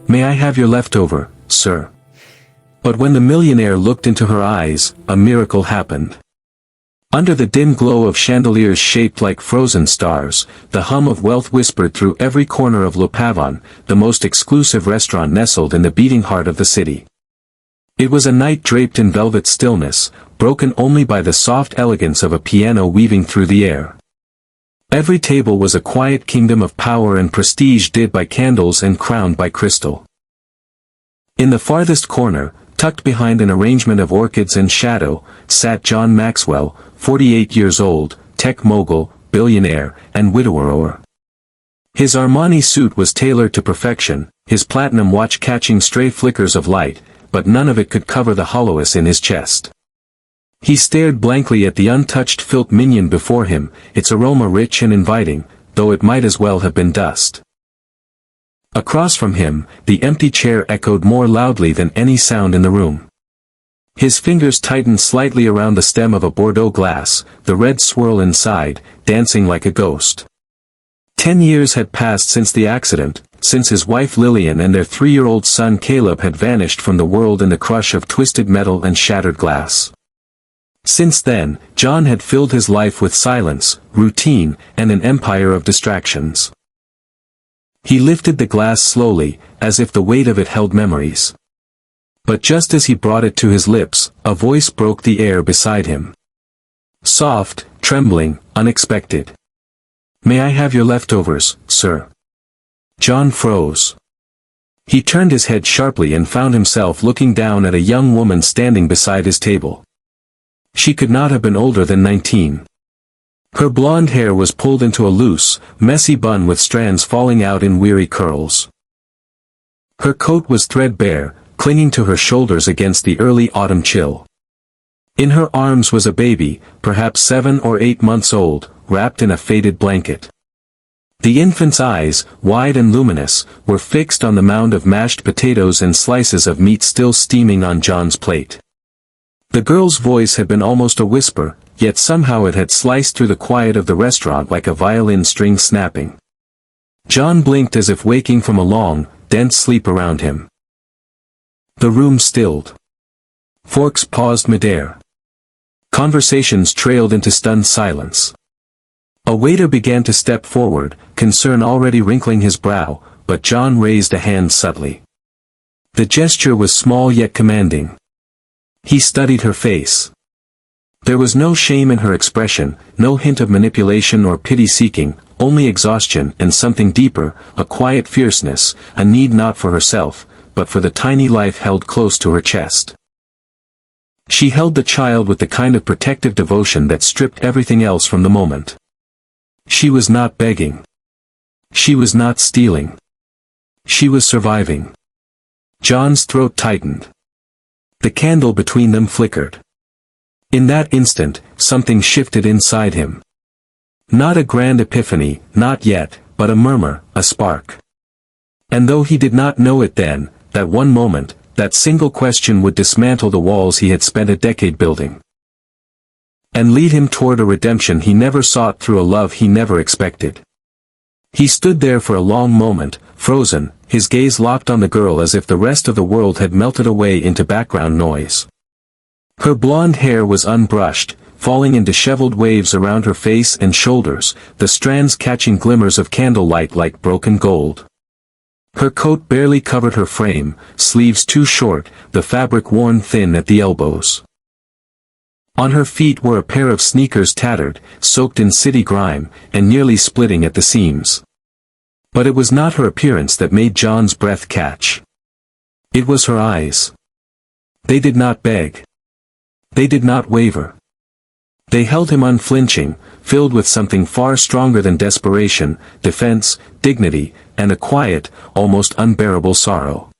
"May I have your leftover, sir?" But when the millionaire looked into her eyes, a miracle happened. Under the dim glow of chandeliers shaped like frozen stars, the hum of wealth whispered through every corner of Le Pavon, the most exclusive restaurant nestled in the beating heart of the city. It was a night draped in velvet stillness, broken only by the soft elegance of a piano weaving through the air. Every table was a quiet kingdom of power and prestige lit by candles and crowned by crystal. In the farthest corner, tucked behind an arrangement of orchids and shadow, sat John Maxwell, 48 years old, tech mogul, billionaire, and widower. His Armani suit was tailored to perfection, his platinum watch catching stray flickers of light, but none of it could cover the hollowness in his chest. He stared blankly at the untouched Filt minion before him, its aroma rich and inviting, though it might as well have been dust. Across from him, the empty chair echoed more loudly than any sound in the room. His fingers tightened slightly around the stem of a Bordeaux glass, the red swirl inside, dancing like a ghost. 10 years had passed since the accident, since his wife Lillian and their 3-year-old son Caleb had vanished from the world in the crush of twisted metal and shattered glass. Since then, John had filled his life with silence, routine, and an empire of distractions. He lifted the glass slowly, as if the weight of it held memories. But just as he brought it to his lips, a voice broke the air beside him. Soft, trembling, unexpected. "May I have your leftovers, sir?" John froze. He turned his head sharply and found himself looking down at a young woman standing beside his table. She could not have been older than 19. Her blonde hair was pulled into a loose, messy bun with strands falling out in weary curls. Her coat was threadbare, clinging to her shoulders against the early autumn chill. In her arms was a baby, perhaps 7 or 8 months old, wrapped in a faded blanket. The infant's eyes, wide and luminous, were fixed on the mound of mashed potatoes and slices of meat still steaming on John's plate. The girl's voice had been almost a whisper, yet somehow it had sliced through the quiet of the restaurant like a violin string snapping. John blinked as if waking from a long, dense sleep around him. The room stilled. Forks paused midair. Conversations trailed into stunned silence. A waiter began to step forward, concern already wrinkling his brow, but John raised a hand subtly. The gesture was small yet commanding. He studied her face. There was no shame in her expression, no hint of manipulation or pity-seeking, only exhaustion and something deeper, a quiet fierceness, a need not for herself, but for the tiny life held close to her chest. She held the child with the kind of protective devotion that stripped everything else from the moment. She was not begging. She was not stealing. She was surviving. John's throat tightened. The candle between them flickered. In that instant, something shifted inside him. Not a grand epiphany, not yet, but a murmur, a spark. And though he did not know it then, that one moment, that single question would dismantle the walls he had spent a decade building. And lead him toward a redemption he never sought through a love he never expected. He stood there for a long moment, frozen, his gaze locked on the girl as if the rest of the world had melted away into background noise. Her blonde hair was unbrushed, falling in disheveled waves around her face and shoulders, the strands catching glimmers of candlelight like broken gold. Her coat barely covered her frame, sleeves too short, the fabric worn thin at the elbows. On her feet were a pair of sneakers tattered, soaked in city grime, and nearly splitting at the seams. But it was not her appearance that made John's breath catch. It was her eyes. They did not beg. They did not waver. They held him unflinching, filled with something far stronger than desperation, defense, dignity, and a quiet, almost unbearable sorrow.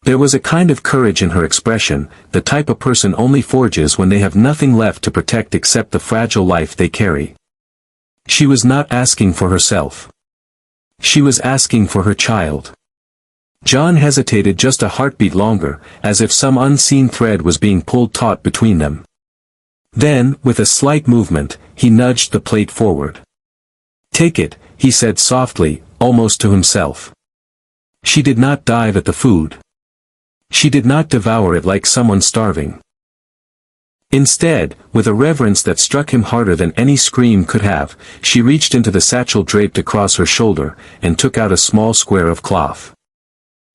There was a kind of courage in her expression, the type a person only forges when they have nothing left to protect except the fragile life they carry. She was not asking for herself. She was asking for her child. John hesitated just a heartbeat longer, as if some unseen thread was being pulled taut between them. Then, with a slight movement, he nudged the plate forward. "Take it," he said softly, almost to himself. She did not dive at the food. She did not devour it like someone starving. Instead, with a reverence that struck him harder than any scream could have, she reached into the satchel draped across her shoulder, and took out a small square of cloth.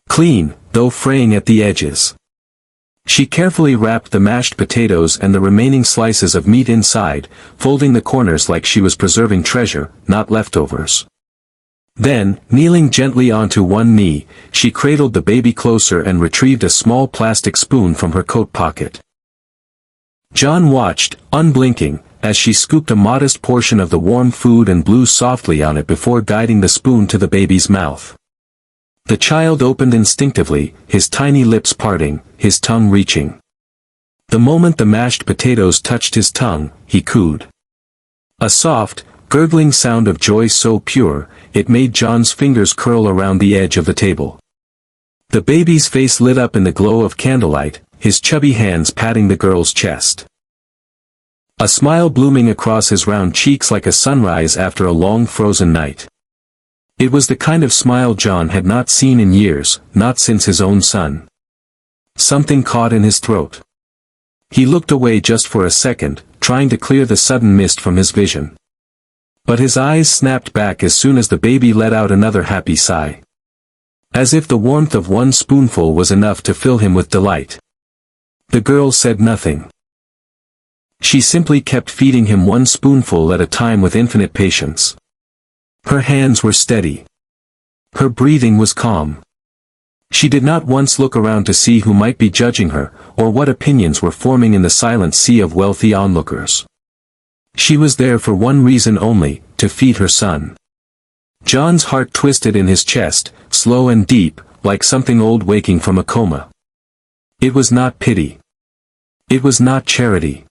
Clean, though fraying at the edges. She carefully wrapped the mashed potatoes and the remaining slices of meat inside, folding the corners like she was preserving treasure, not leftovers. Then, kneeling gently onto one knee, she cradled the baby closer and retrieved a small plastic spoon from her coat pocket. John watched, unblinking, as she scooped a modest portion of the warm food and blew softly on it before guiding the spoon to the baby's mouth. The child opened instinctively, his tiny lips parting, his tongue reaching. The moment the mashed potatoes touched his tongue, he cooed. A soft, gurgling sound of joy so pure, it made John's fingers curl around the edge of the table. The baby's face lit up in the glow of candlelight, his chubby hands patting the girl's chest. A smile blooming across his round cheeks like a sunrise after a long frozen night. It was the kind of smile John had not seen in years, not since his own son. Something caught in his throat. He looked away just for a second, trying to clear the sudden mist from his vision. But his eyes snapped back as soon as the baby let out another happy sigh. As if the warmth of one spoonful was enough to fill him with delight. The girl said nothing. She simply kept feeding him one spoonful at a time with infinite patience. Her hands were steady. Her breathing was calm. She did not once look around to see who might be judging her, or what opinions were forming in the silent sea of wealthy onlookers. She was there for one reason only, to feed her son. John's heart twisted in his chest, slow and deep, like something old waking from a coma. It was not pity. It was not charity.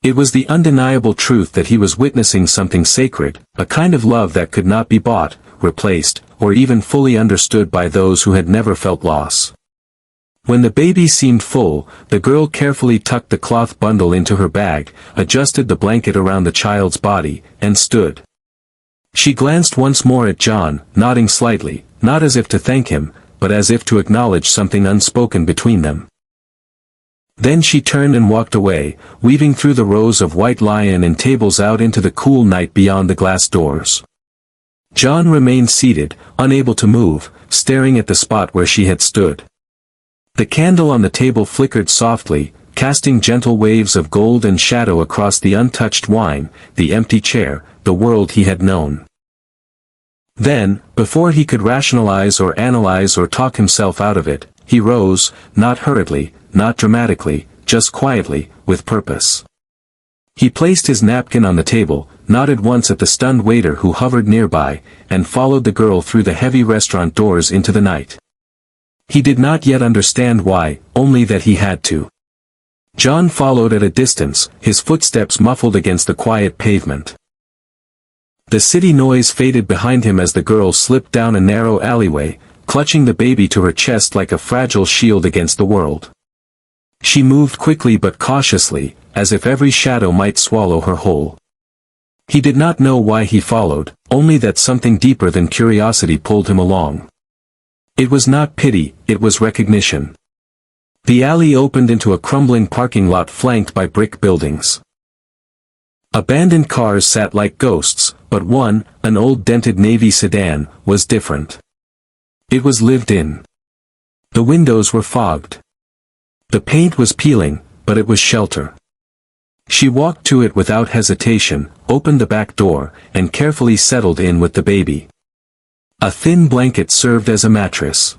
It was the undeniable truth that he was witnessing something sacred, a kind of love that could not be bought, replaced, or even fully understood by those who had never felt loss. When the baby seemed full, the girl carefully tucked the cloth bundle into her bag, adjusted the blanket around the child's body, and stood. She glanced once more at John, nodding slightly, not as if to thank him, but as if to acknowledge something unspoken between them. Then she turned and walked away, weaving through the rows of white lion and tables out into the cool night beyond the glass doors. John remained seated, unable to move, staring at the spot where she had stood. The candle on the table flickered softly, casting gentle waves of gold and shadow across the untouched wine, the empty chair, the world he had known. Then, before he could rationalize or analyze or talk himself out of it, he rose, not hurriedly, not dramatically, just quietly, with purpose. He placed his napkin on the table, nodded once at the stunned waiter who hovered nearby, and followed the girl through the heavy restaurant doors into the night. He did not yet understand why, only that he had to. John followed at a distance, his footsteps muffled against the quiet pavement. The city noise faded behind him as the girl slipped down a narrow alleyway, clutching the baby to her chest like a fragile shield against the world. She moved quickly but cautiously, as if every shadow might swallow her whole. He did not know why he followed, only that something deeper than curiosity pulled him along. It was not pity, it was recognition. The alley opened into a crumbling parking lot flanked by brick buildings. Abandoned cars sat like ghosts, but one, an old dented Navy sedan, was different. It was lived in. The windows were fogged. The paint was peeling, but it was shelter. She walked to it without hesitation, opened the back door, and carefully settled in with the baby. A thin blanket served as a mattress.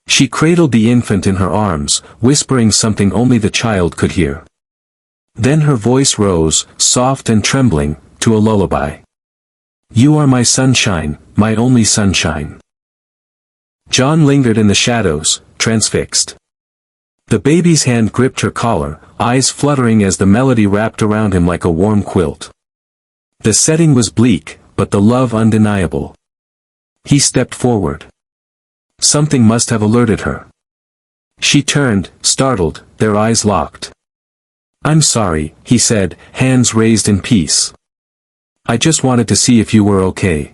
She cradled the infant in her arms, whispering something only the child could hear. Then her voice rose, soft and trembling, to a lullaby. "You are my sunshine, my only sunshine." John lingered in the shadows, transfixed. The baby's hand gripped her collar, eyes fluttering as the melody wrapped around him like a warm quilt. The setting was bleak, but the love undeniable. He stepped forward. Something must have alerted her. She turned, startled, their eyes locked. "I'm sorry," he said, hands raised in peace. "I just wanted to see if you were okay."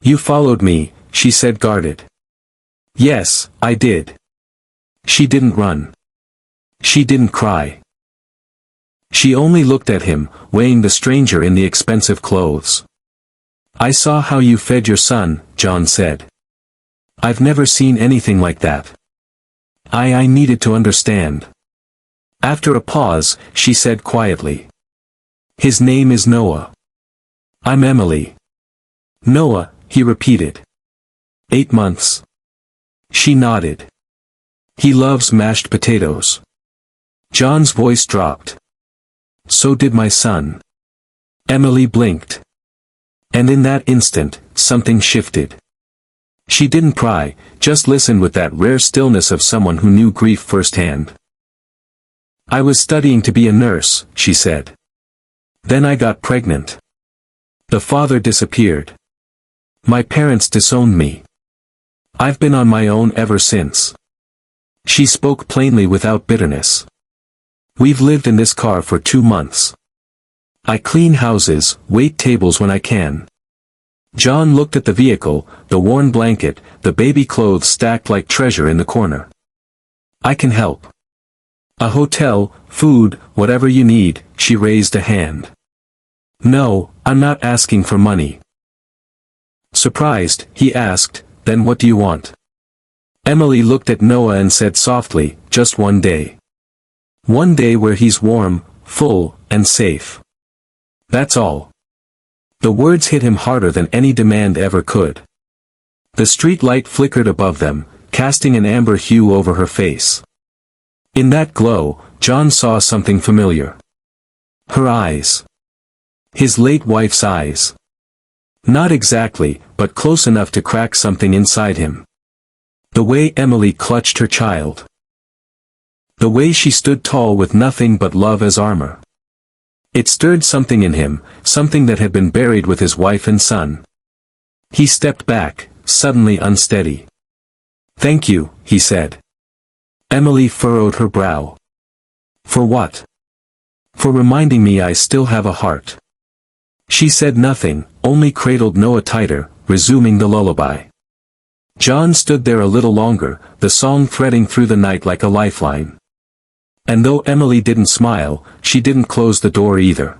"You followed me," she said, guarded. Yes, I did. She didn't run. She didn't cry. She only looked at him, weighing the stranger in the expensive clothes. I saw how you fed your son, John said. I've never seen anything like that. I needed to understand. After a pause, she said quietly. His name is Noah. I'm Emily. Noah, he repeated. 8 months. She nodded. He loves mashed potatoes. John's voice dropped. So did my son. Emily blinked. And in that instant, something shifted. She didn't cry, just listened with that rare stillness of someone who knew grief firsthand. I was studying to be a nurse, she said. Then I got pregnant. The father disappeared. My parents disowned me. I've been on my own ever since. She spoke plainly without bitterness. We've lived in this car for 2 months. I clean houses, wait tables when I can. John looked at the vehicle, the worn blanket, the baby clothes stacked like treasure in the corner. I can help. A hotel, food, whatever you need, she raised a hand. No, I'm not asking for money. Surprised, he asked, then what do you want? Emily looked at Noah and said softly, just one day. One day where he's warm, full, and safe. That's all. The words hit him harder than any demand ever could. The street light flickered above them, casting an amber hue over her face. In that glow, John saw something familiar. Her eyes. His late wife's eyes. Not exactly, but close enough to crack something inside him. The way Emily clutched her child. The way she stood tall with nothing but love as armor. It stirred something in him, something that had been buried with his wife and son. He stepped back, suddenly unsteady. Thank you, he said. Emily furrowed her brow. For what? For reminding me I still have a heart. She said nothing, only cradled Noah tighter, resuming the lullaby. John stood there a little longer, the song threading through the night like a lifeline. And though Emily didn't smile, she didn't close the door either.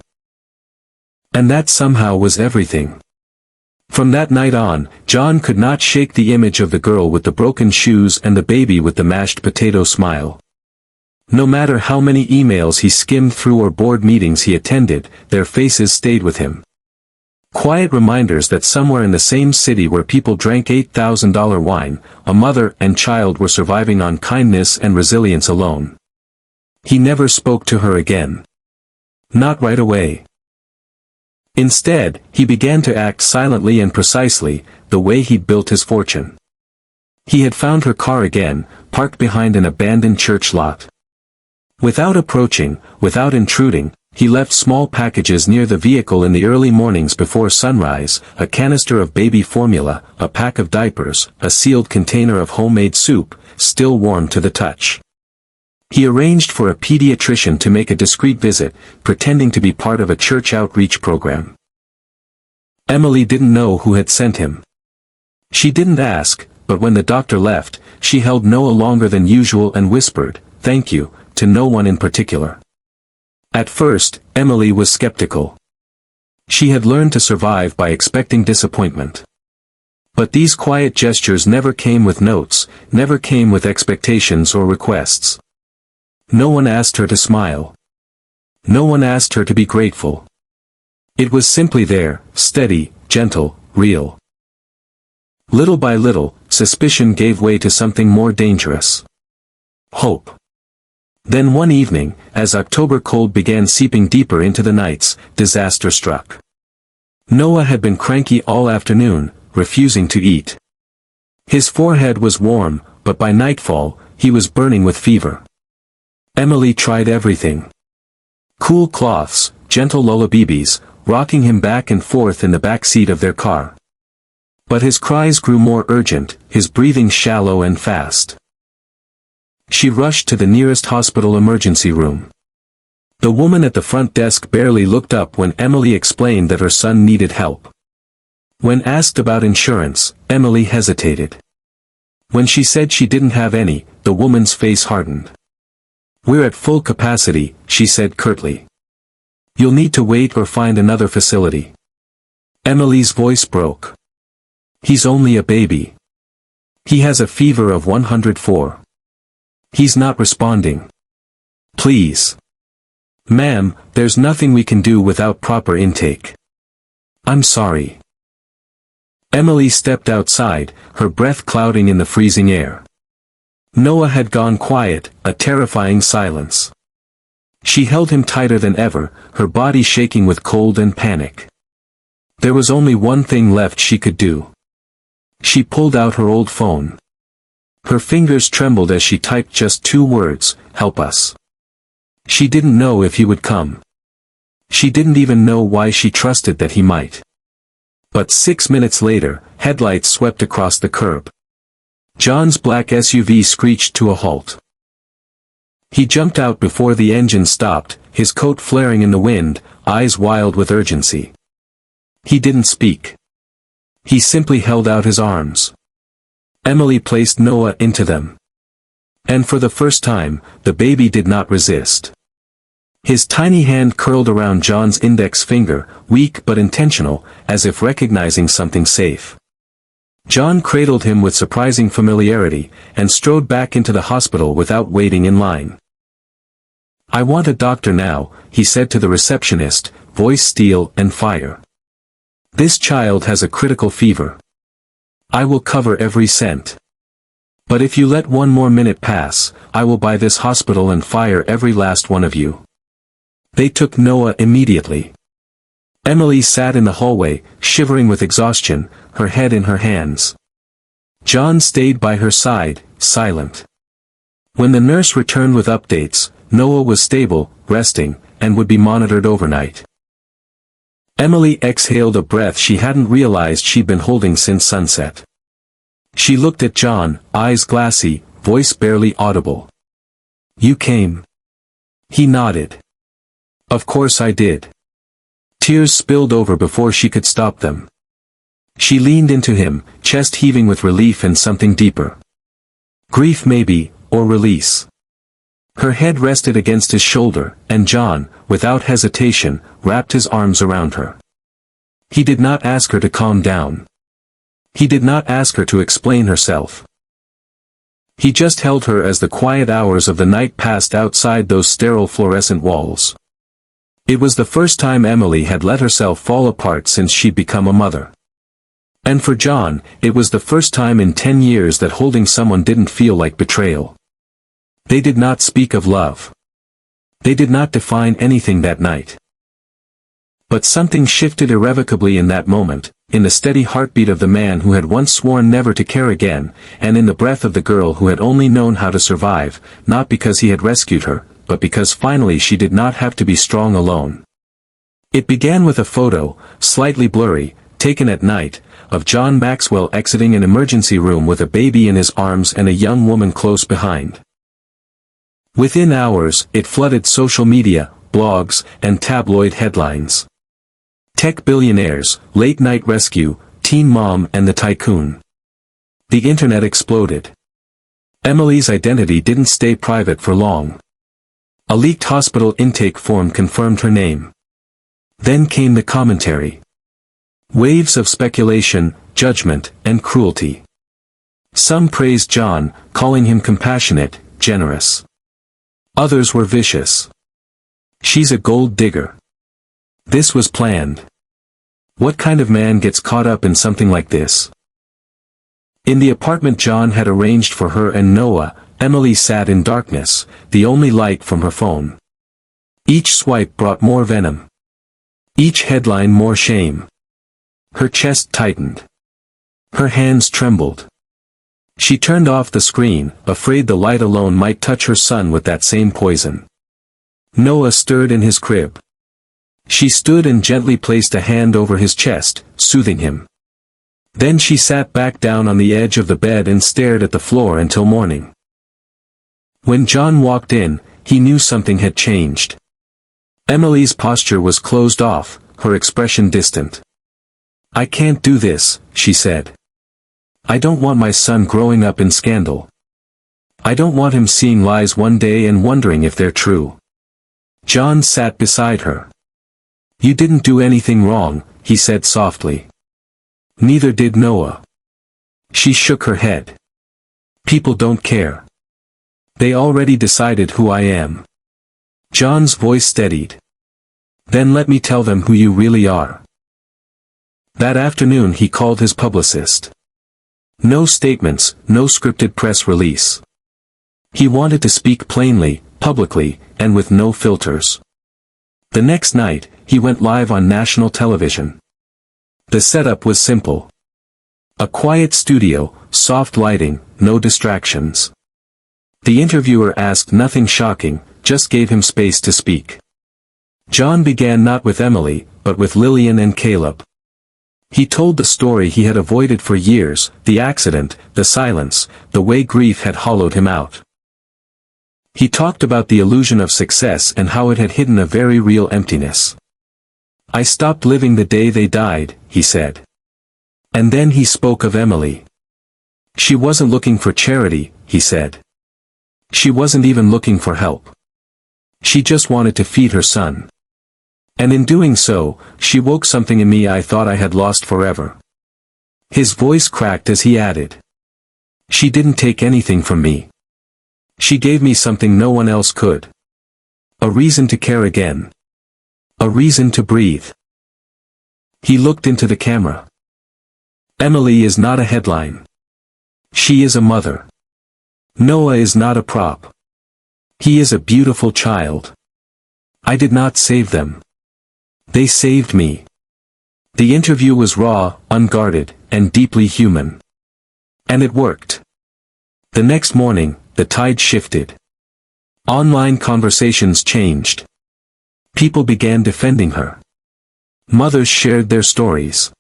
And that somehow was everything. From that night on, John could not shake the image of the girl with the broken shoes and the baby with the mashed potato smile. No matter how many emails he skimmed through or board meetings he attended, their faces stayed with him. Quiet reminders that somewhere in the same city where people drank $8,000 wine, a mother and child were surviving on kindness and resilience alone. He never spoke to her again. Not right away. Instead, he began to act silently and precisely, the way he'd built his fortune. He had found her car again, parked behind an abandoned church lot. Without approaching, without intruding, he left small packages near the vehicle in the early mornings before sunrise, a canister of baby formula, a pack of diapers, a sealed container of homemade soup, still warm to the touch. He arranged for a pediatrician to make a discreet visit, pretending to be part of a church outreach program. Emily didn't know who had sent him. She didn't ask, but when the doctor left, she held Noah longer than usual and whispered, "Thank you," to no one in particular. At first, Emily was skeptical. She had learned to survive by expecting disappointment. But these quiet gestures never came with notes, never came with expectations or requests. No one asked her to smile. No one asked her to be grateful. It was simply there, steady, gentle, real. Little by little, suspicion gave way to something more dangerous. Hope. Then one evening, as October cold began seeping deeper into the nights, disaster struck. Noah had been cranky all afternoon, refusing to eat. His forehead was warm, but by nightfall, he was burning with fever. Emily tried everything. Cool cloths, gentle lullabies, rocking him back and forth in the back seat of their car. But his cries grew more urgent, his breathing shallow and fast. She rushed to the nearest hospital emergency room. The woman at the front desk barely looked up when Emily explained that her son needed help. When asked about insurance, Emily hesitated. When she said she didn't have any, the woman's face hardened. "We're at full capacity," she said curtly. "You'll need to wait or find another facility." Emily's voice broke. "He's only a baby. He has a fever of 104. He's not responding. Please. Ma'am, there's nothing we can do without proper intake. I'm sorry." Emily stepped outside, her breath clouding in the freezing air. Noah had gone quiet, a terrifying silence. She held him tighter than ever, her body shaking with cold and panic. There was only one thing left she could do. She pulled out her old phone. Her fingers trembled as she typed just 2 words, "Help us." She didn't know if he would come. She didn't even know why she trusted that he might. But 6 minutes later, headlights swept across the curb. John's black SUV screeched to a halt. He jumped out before the engine stopped, his coat flaring in the wind, eyes wild with urgency. He didn't speak. He simply held out his arms. Emily placed Noah into them. And for the first time, the baby did not resist. His tiny hand curled around John's index finger, weak but intentional, as if recognizing something safe. John cradled him with surprising familiarity, and strode back into the hospital without waiting in line. "I want a doctor now," he said to the receptionist, voice steel and fire. "This child has a critical fever. I will cover every cent. But if you let one more minute pass, I will buy this hospital and fire every last one of you." They took Noah immediately. Emily sat in the hallway, shivering with exhaustion, her head in her hands. John stayed by her side, silent. When the nurse returned with updates, Noah was stable, resting, and would be monitored overnight. Emily exhaled a breath she hadn't realized she'd been holding since sunset. She looked at John, eyes glassy, voice barely audible. "You came?" He nodded. "Of course I did." Tears spilled over before she could stop them. She leaned into him, chest heaving with relief and something deeper. Grief maybe, or release. Her head rested against his shoulder, and John, without hesitation, wrapped his arms around her. He did not ask her to calm down. He did not ask her to explain herself. He just held her as the quiet hours of the night passed outside those sterile fluorescent walls. It was the first time Emily had let herself fall apart since she'd become a mother. And for John, it was the first time in 10 years that holding someone didn't feel like betrayal. They did not speak of love. They did not define anything that night. But something shifted irrevocably in that moment, in the steady heartbeat of the man who had once sworn never to care again, and in the breath of the girl who had only known how to survive, not because he had rescued her, but because finally she did not have to be strong alone. It began with a photo, slightly blurry, taken at night, of John Maxwell exiting an emergency room with a baby in his arms and a young woman close behind. Within hours, it flooded social media, blogs, and tabloid headlines. Tech billionaires, late-night rescue, teen mom and the tycoon. The internet exploded. Emily's identity didn't stay private for long. A leaked hospital intake form confirmed her name. Then came the commentary. Waves of speculation, judgment, and cruelty. Some praised John, calling him compassionate, generous. Others were vicious. "She's a gold digger. This was planned. What kind of man gets caught up in something like this?" In the apartment John had arranged for her and Noah, Emily sat in darkness, the only light from her phone. Each swipe brought more venom. Each headline more shame. Her chest tightened. Her hands trembled. She turned off the screen, afraid the light alone might touch her son with that same poison. Noah stirred in his crib. She stood and gently placed a hand over his chest, soothing him. Then she sat back down on the edge of the bed and stared at the floor until morning. When John walked in, he knew something had changed. Emily's posture was closed off, her expression distant. "I can't do this," she said. "I don't want my son growing up in scandal. I don't want him seeing lies one day and wondering if they're true." John sat beside her. "You didn't do anything wrong," he said softly. "Neither did Noah." She shook her head. "People don't care. They already decided who I am." John's voice steadied. "Then let me tell them who you really are." That afternoon he called his publicist. No statements, no scripted press release. He wanted to speak plainly, publicly, and with no filters. The next night, he went live on national television. The setup was simple. A quiet studio, soft lighting, no distractions. The interviewer asked nothing shocking, just gave him space to speak. John began not with Emily, but with Lillian and Caleb. He told the story he had avoided for years, the accident, the silence, the way grief had hollowed him out. He talked about the illusion of success and how it had hidden a very real emptiness. "I stopped living the day they died," he said. And then he spoke of Emily. "She wasn't looking for charity," he said. "She wasn't even looking for help. She just wanted to feed her son. And in doing so, she woke something in me I thought I had lost forever." His voice cracked as he added, "She didn't take anything from me. She gave me something no one else could. A reason to care again. A reason to breathe." He looked into the camera. "Emily is not a headline. She is a mother. Noah is not a prop. He is a beautiful child. I did not save them. They saved me." The interview was raw, unguarded, and deeply human. And it worked. The next morning, the tide shifted. Online conversations changed. People began defending her. Mothers shared their stories.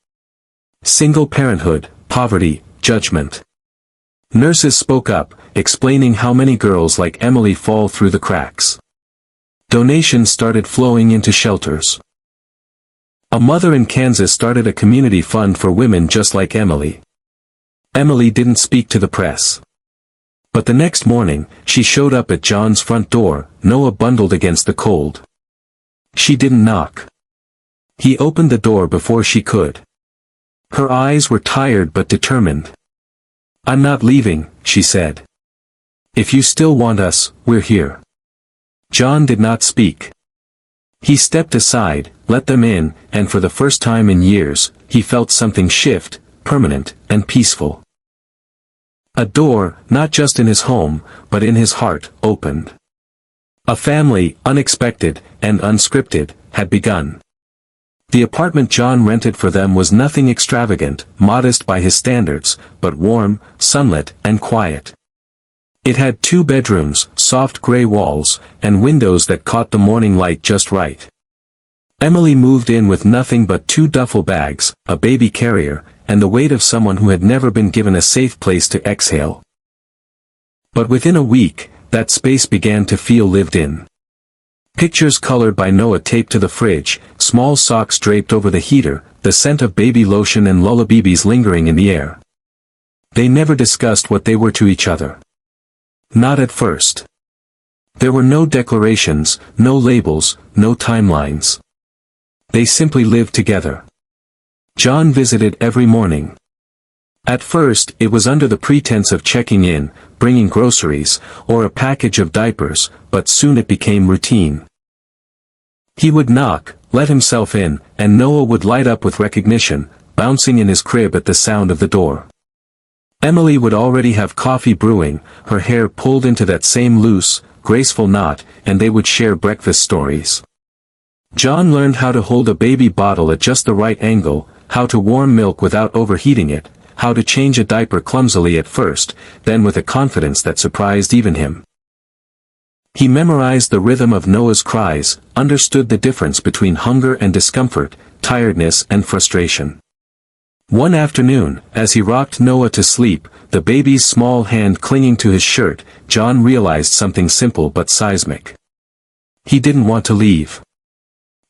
Single parenthood, poverty, judgment. Nurses spoke up, explaining how many girls like Emily fall through the cracks. Donations started flowing into shelters. A mother in Kansas started a community fund for women just like Emily. Emily didn't speak to the press. But the next morning, she showed up at John's front door, Noah bundled against the cold. She didn't knock. He opened the door before she could. Her eyes were tired but determined. "I'm not leaving," she said. "If you still want us, we're here." John did not speak. He stepped aside, let them in, and for the first time in years, he felt something shift, permanent, and peaceful. A door, not just in his home, but in his heart, opened. A family, unexpected, and unscripted, had begun. The apartment John rented for them was nothing extravagant, modest by his standards, but warm, sunlit, and quiet. It had 2 bedrooms, soft gray walls, and windows that caught the morning light just right. Emily moved in with nothing but 2 duffel bags, a baby carrier, and the weight of someone who had never been given a safe place to exhale. But within a week, that space began to feel lived in. Pictures colored by Noah taped to the fridge, small socks draped over the heater, the scent of baby lotion and lullabies lingering in the air. They never discussed what they were to each other. Not at first. There were no declarations, no labels, no timelines. They simply lived together. John visited every morning. At first, it was under the pretense of checking in, bringing groceries, or a package of diapers, but soon it became routine. He would knock, let himself in, and Noah would light up with recognition, bouncing in his crib at the sound of the door. Emily would already have coffee brewing, her hair pulled into that same loose, graceful knot, and they would share breakfast stories. John learned how to hold a baby bottle at just the right angle, how to warm milk without overheating it, how to change a diaper clumsily at first, then with a confidence that surprised even him. He memorized the rhythm of Noah's cries, understood the difference between hunger and discomfort, tiredness and frustration. One afternoon, as he rocked Noah to sleep, the baby's small hand clinging to his shirt, John realized something simple but seismic. He didn't want to leave.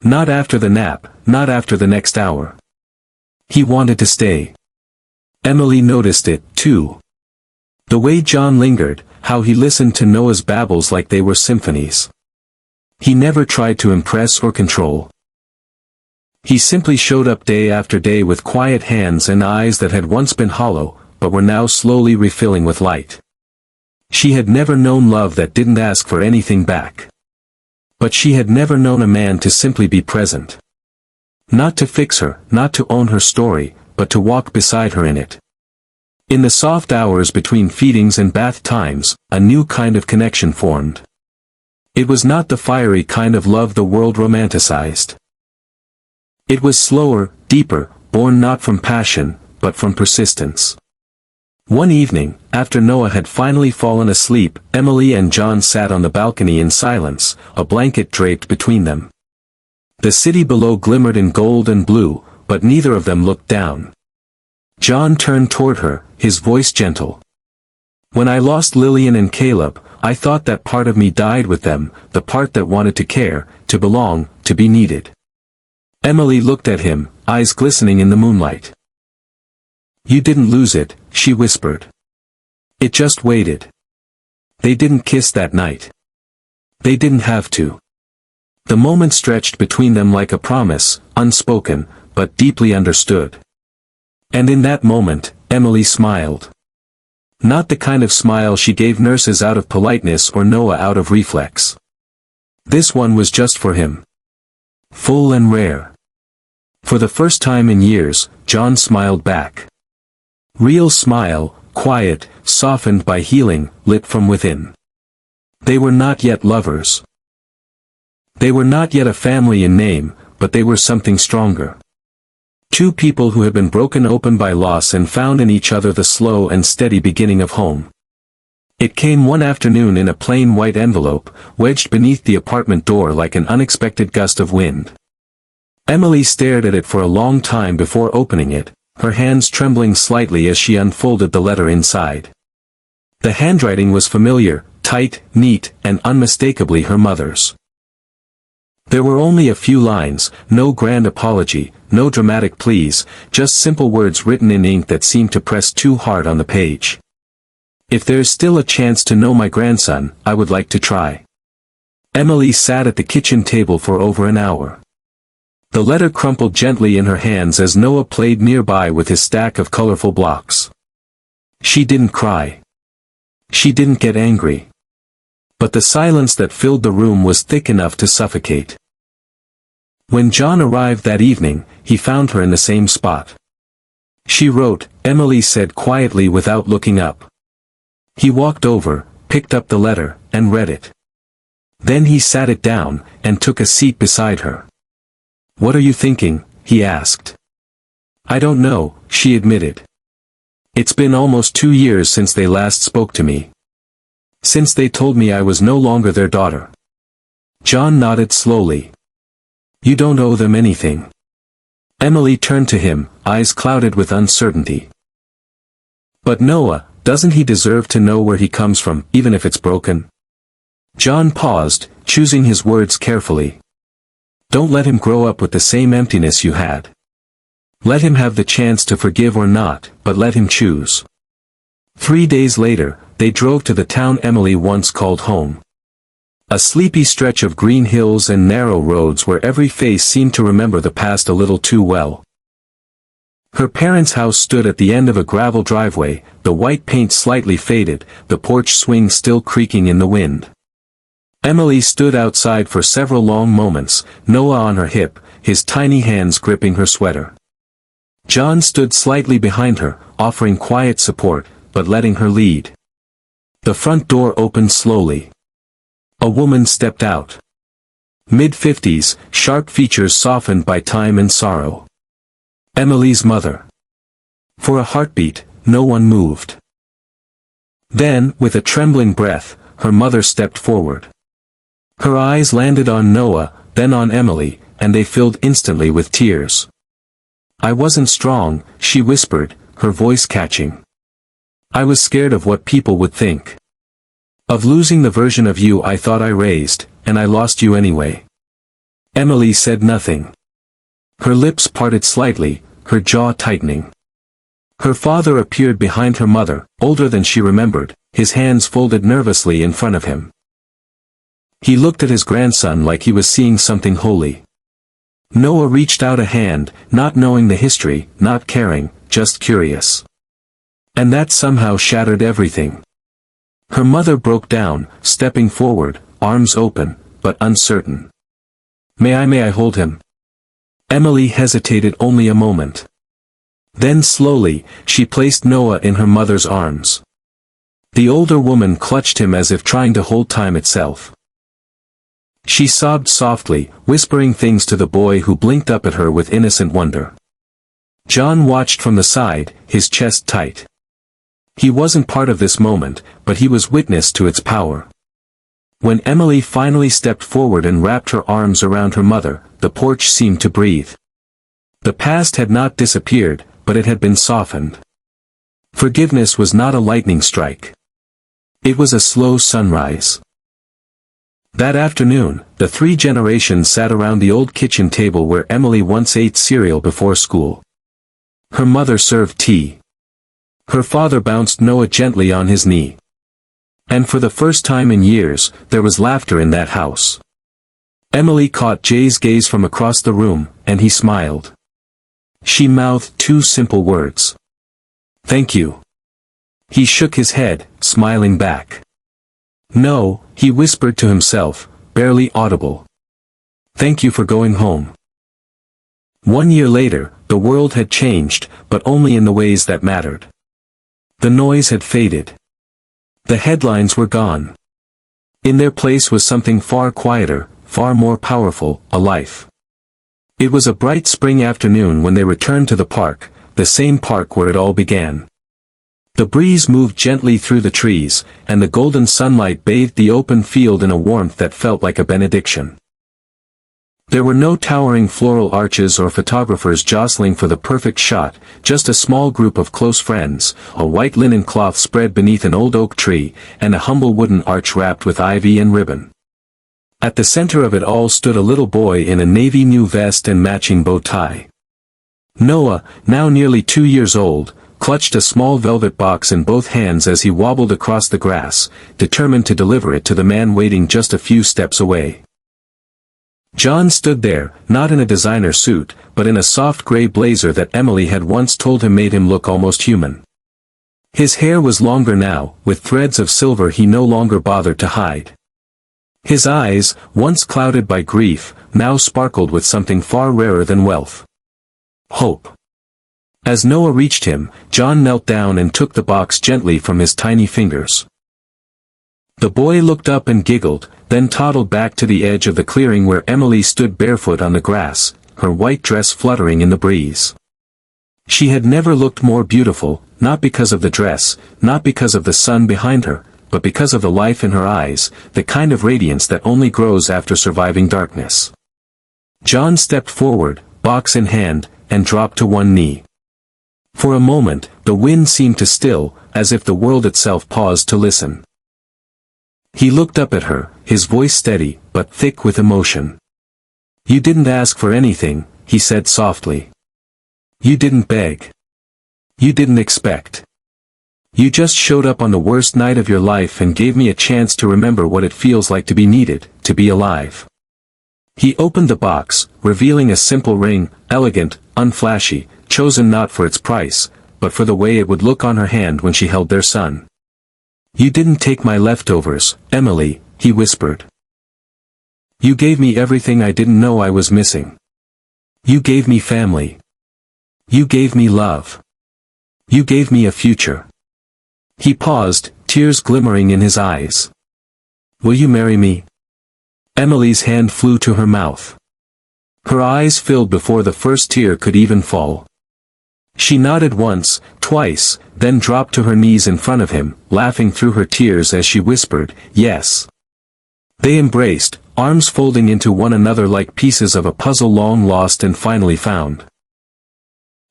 Not after the nap, not after the next hour. He wanted to stay. Emily noticed it, too. The way John lingered, how he listened to Noah's babbles like they were symphonies. He never tried to impress or control. He simply showed up day after day with quiet hands and eyes that had once been hollow, but were now slowly refilling with light. She had never known love that didn't ask for anything back. But she had never known a man to simply be present. Not to fix her, not to own her story, but to walk beside her in it. In the soft hours between feedings and bath times, a new kind of connection formed. It was not the fiery kind of love the world romanticized. It was slower, deeper, born not from passion, but from persistence. One evening, after Noah had finally fallen asleep, Emily and John sat on the balcony in silence, a blanket draped between them. The city below glimmered in gold and blue, but neither of them looked down. John turned toward her, his voice gentle. "When I lost Lillian and Caleb, I thought that part of me died with them, the part that wanted to care, to belong, to be needed." Emily looked at him, eyes glistening in the moonlight. "You didn't lose it," she whispered. "It just waited. They didn't kiss that night. They didn't have to." The moment stretched between them like a promise, unspoken, but deeply understood. And in that moment, Emily smiled. Not the kind of smile she gave nurses out of politeness or Noah out of reflex. This one was just for him. Full and rare. For the first time in years, John smiled back. Real smile, quiet, softened by healing, lit from within. They were not yet lovers. They were not yet a family in name, but they were something stronger. Two people who had been broken open by loss and found in each other the slow and steady beginning of home. It came one afternoon in a plain white envelope, wedged beneath the apartment door like an unexpected gust of wind. Emily stared at it for a long time before opening it, her hands trembling slightly as she unfolded the letter inside. The handwriting was familiar, tight, neat, and unmistakably her mother's. There were only a few lines, no grand apology, no dramatic pleas, just simple words written in ink that seemed to press too hard on the page. "If there's still a chance to know my grandson, I would like to try." Emily sat at the kitchen table for over an hour. The letter crumpled gently in her hands as Noah played nearby with his stack of colorful blocks. She didn't cry. She didn't get angry. But the silence that filled the room was thick enough to suffocate. When John arrived that evening, he found her in the same spot. "She wrote," Emily said quietly without looking up. He walked over, picked up the letter, and read it. Then he sat it down, and took a seat beside her. "What are you thinking?" he asked. "I don't know," she admitted. "It's been almost 2 years since they last spoke to me. Since they told me I was no longer their daughter." John nodded slowly. "You don't owe them anything." Emily turned to him, eyes clouded with uncertainty. "But Noah, doesn't he deserve to know where he comes from, even if it's broken?" John paused, choosing his words carefully. "Don't let him grow up with the same emptiness you had. Let him have the chance to forgive or not, but let him choose." 3 days later, they drove to the town Emily once called home. A sleepy stretch of green hills and narrow roads where every face seemed to remember the past a little too well. Her parents' house stood at the end of a gravel driveway, the white paint slightly faded, the porch swing still creaking in the wind. Emily stood outside for several long moments, Noah on her hip, his tiny hands gripping her sweater. John stood slightly behind her, offering quiet support, but letting her lead. The front door opened slowly. A woman stepped out. Mid-50s, sharp features softened by time and sorrow. Emily's mother. For a heartbeat, no one moved. Then, with a trembling breath, her mother stepped forward. Her eyes landed on Noah, then on Emily, and they filled instantly with tears. "I wasn't strong," she whispered, her voice catching. "I was scared of what people would think. Of losing the version of you I thought I raised, and I lost you anyway." Emily said nothing. Her lips parted slightly, her jaw tightening. Her father appeared behind her mother, older than she remembered, his hands folded nervously in front of him. He looked at his grandson like he was seeing something holy. Noah reached out a hand, not knowing the history, not caring, just curious. And that somehow shattered everything. Her mother broke down, stepping forward, arms open, but uncertain. May I hold him?" Emily hesitated only a moment. Then slowly, she placed Noah in her mother's arms. The older woman clutched him as if trying to hold time itself. She sobbed softly, whispering things to the boy who blinked up at her with innocent wonder. John watched from the side, his chest tight. He wasn't part of this moment, but he was witness to its power. When Emily finally stepped forward and wrapped her arms around her mother, the porch seemed to breathe. The past had not disappeared, but it had been softened. Forgiveness was not a lightning strike. It was a slow sunrise. That afternoon, the three generations sat around the old kitchen table where Emily once ate cereal before school. Her mother served tea. Her father bounced Noah gently on his knee. And for the first time in years, there was laughter in that house. Emily caught Jay's gaze from across the room, and he smiled. She mouthed two simple words. "Thank you." He shook his head, smiling back. "No," he whispered to himself, barely audible. "Thank you for going home." 1 year later, the world had changed, but only in the ways that mattered. The noise had faded. The headlines were gone. In their place was something far quieter, far more powerful, a life. It was a bright spring afternoon when they returned to the park, the same park where it all began. The breeze moved gently through the trees, and the golden sunlight bathed the open field in a warmth that felt like a benediction. There were no towering floral arches or photographers jostling for the perfect shot, just a small group of close friends, a white linen cloth spread beneath an old oak tree, and a humble wooden arch wrapped with ivy and ribbon. At the center of it all stood a little boy in a navy blue vest and matching bow tie. Noah, now nearly 2 years old, clutched a small velvet box in both hands as he wobbled across the grass, determined to deliver it to the man waiting just a few steps away. John stood there, not in a designer suit, but in a soft gray blazer that Emily had once told him made him look almost human. His hair was longer now, with threads of silver he no longer bothered to hide. His eyes, once clouded by grief, now sparkled with something far rarer than wealth. Hope. As Noah reached him, John knelt down and took the box gently from his tiny fingers. The boy looked up and giggled, then toddled back to the edge of the clearing where Emily stood barefoot on the grass, her white dress fluttering in the breeze. She had never looked more beautiful, not because of the dress, not because of the sun behind her, but because of the life in her eyes, the kind of radiance that only grows after surviving darkness. John stepped forward, box in hand, and dropped to one knee. For a moment, the wind seemed to still, as if the world itself paused to listen. He looked up at her, his voice steady, but thick with emotion. "You didn't ask for anything," he said softly. "You didn't beg. You didn't expect. You just showed up on the worst night of your life and gave me a chance to remember what it feels like to be needed, to be alive." He opened the box, revealing a simple ring, elegant, unflashy, chosen not for its price, but for the way it would look on her hand when she held their son. "You didn't take my leftovers, Emily," he whispered. "You gave me everything I didn't know I was missing. You gave me family. You gave me love. You gave me a future." He paused, tears glimmering in his eyes. "Will you marry me?" Emily's hand flew to her mouth. Her eyes filled before the first tear could even fall. She nodded once, twice, then dropped to her knees in front of him, laughing through her tears as she whispered, "Yes." They embraced, arms folding into one another like pieces of a puzzle long lost and finally found.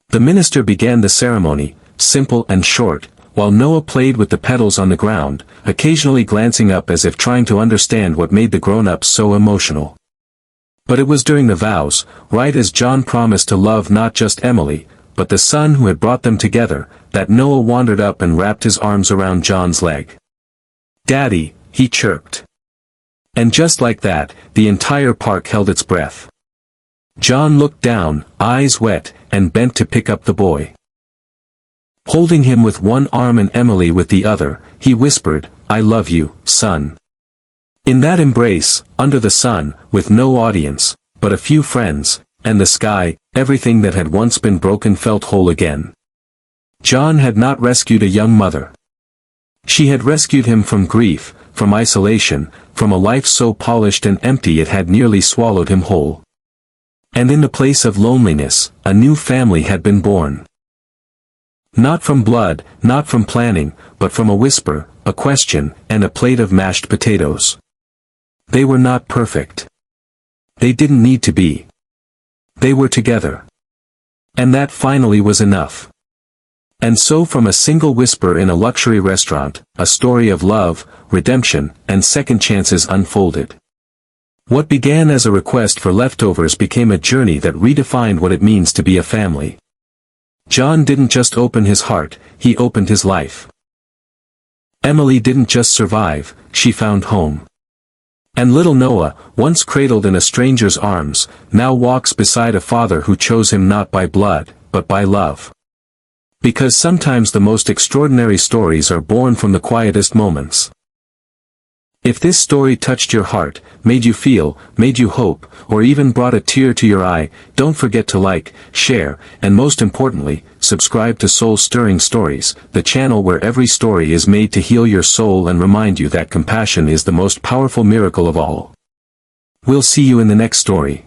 The minister began the ceremony, simple and short, while Noah played with the petals on the ground, occasionally glancing up as if trying to understand what made the grown-ups so emotional. But it was during the vows, right as John promised to love not just Emily, but the sun who had brought them together, that Noah wandered up and wrapped his arms around John's leg. "Daddy," he chirped. And just like that, the entire park held its breath. John looked down, eyes wet, and bent to pick up the boy. Holding him with one arm and Emily with the other, he whispered, "I love you, son." In that embrace, under the sun, with no audience, but a few friends, and the sky, everything that had once been broken felt whole again. John had not rescued a young mother. She had rescued him from grief, from isolation, from a life so polished and empty it had nearly swallowed him whole. And in the place of loneliness, a new family had been born. Not from blood, not from planning, but from a whisper, a question, and a plate of mashed potatoes. They were not perfect. They didn't need to be. They were together. And that finally was enough. And so from a single whisper in a luxury restaurant, a story of love, redemption, and second chances unfolded. What began as a request for leftovers became a journey that redefined what it means to be a family. John didn't just open his heart, he opened his life. Emily didn't just survive, she found home. And little Noah, once cradled in a stranger's arms, now walks beside a father who chose him not by blood, but by love. Because sometimes the most extraordinary stories are born from the quietest moments. If this story touched your heart, made you feel, made you hope, or even brought a tear to your eye, don't forget to like, share, and most importantly, subscribe to Soul Stirring Stories, the channel where every story is made to heal your soul and remind you that compassion is the most powerful miracle of all. We'll see you in the next story.